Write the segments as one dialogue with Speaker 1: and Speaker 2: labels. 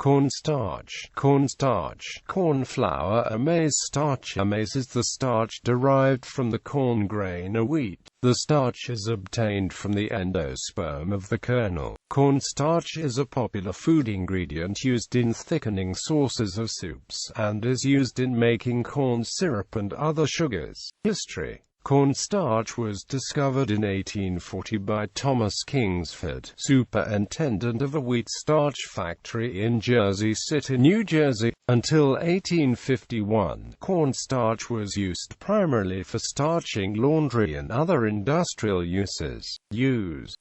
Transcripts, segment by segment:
Speaker 1: cornstarch, cornflour, maize starch. Maize is the starch derived from the corn grain or wheat. The starch is obtained from the endosperm of the kernel. Cornstarch is a popular food ingredient used in thickening sauces of soups, and is used in making corn syrup and other sugars. History. Cornstarch was discovered in 1840 by Thomas Kingsford, superintendent of a wheat starch factory in Jersey City, New Jersey. Until 1851, cornstarch was used primarily for starching laundry and other industrial uses.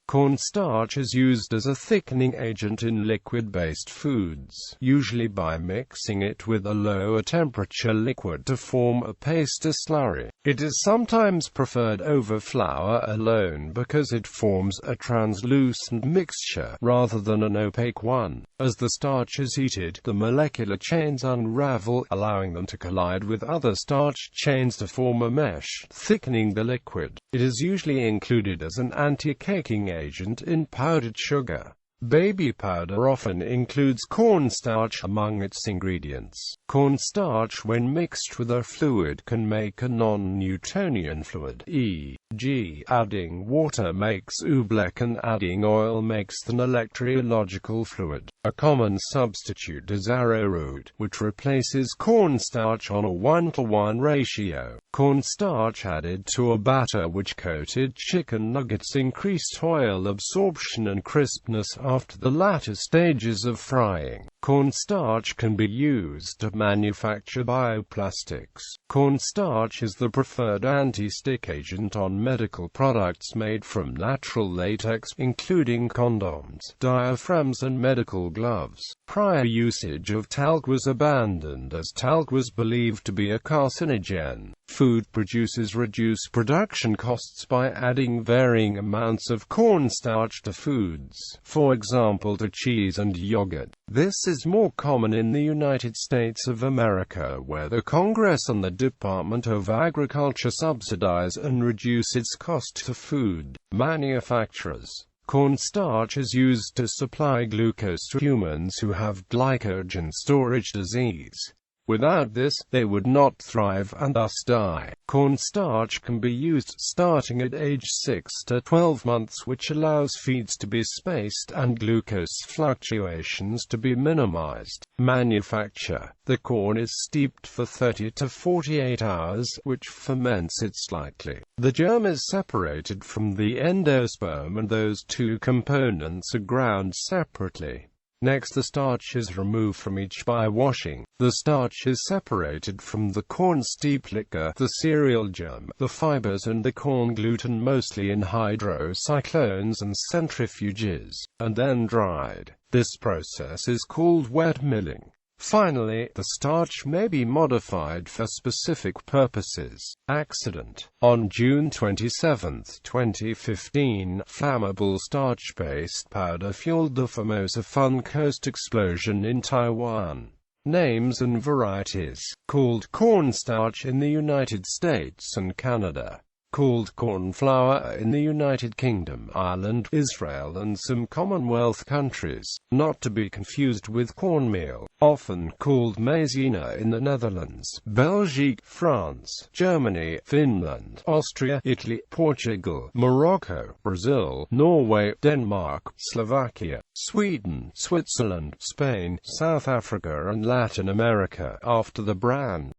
Speaker 1: Cornstarch is used as a thickening agent in liquid-based foods, usually by mixing it with a lower temperature liquid to form a paste or slurry. It is sometimes preferred over flour alone because it forms a translucent mixture, rather than an opaque one. As the starch is heated, the molecular chains unravel, allowing them to collide with other starch chains to form a mesh, thickening the liquid. It is usually included as an anti-caking agent in powdered sugar. Baby powder often includes cornstarch among its ingredients. Cornstarch, when mixed with a fluid, can make a non-Newtonian fluid, e.g., adding water makes oobleck and adding oil makes an electrological fluid. A common substitute is arrowroot, which replaces cornstarch on a 1:1 ratio. Cornstarch added to a batter which coated chicken nuggets increased oil absorption and crispness after the latter stages of frying. Cornstarch can be used to manufacture bioplastics. Cornstarch is the preferred anti-stick agent on medical products made from natural latex, including condoms, diaphragms and medical gloves. Prior usage of talc was abandoned as talc was believed to be a carcinogen. Food producers reduce production costs by adding varying amounts of cornstarch to foods, for example to cheese and yogurt. This is more common in the United States of America, where the Congress and the Department of Agriculture subsidize and reduce its cost to food manufacturers. Cornstarch is used to supply glucose to humans who have glycogen storage disease. Without this, they would not thrive and thus die. Cornstarch can be used starting at age 6 to 12 months, which allows feeds to be spaced and glucose fluctuations to be minimized. Manufacture. The corn is steeped for 30 to 48 hours, which ferments it slightly. The germ is separated from the endosperm and those two components are ground separately. Next, the starch is removed from each by washing. The starch is separated from the corn steep liquor, the cereal germ, the fibers and the corn gluten mostly in hydrocyclones and centrifuges, and then dried. This process is called wet milling. Finally, the starch may be modified for specific purposes. Accident. On June 27, 2015, flammable starch-based powder fueled the Formosa Fun Coast explosion in Taiwan. Names and varieties. Called cornstarch in the United States and Canada. Called cornflour in the United Kingdom, Ireland, Israel and some Commonwealth countries, not to be confused with cornmeal, often called maizena in the Netherlands, Belgium, France, Germany, Finland, Austria, Italy, Portugal, Morocco, Brazil, Norway, Denmark, Slovakia, Sweden, Switzerland, Spain, South Africa and Latin America, after the brand.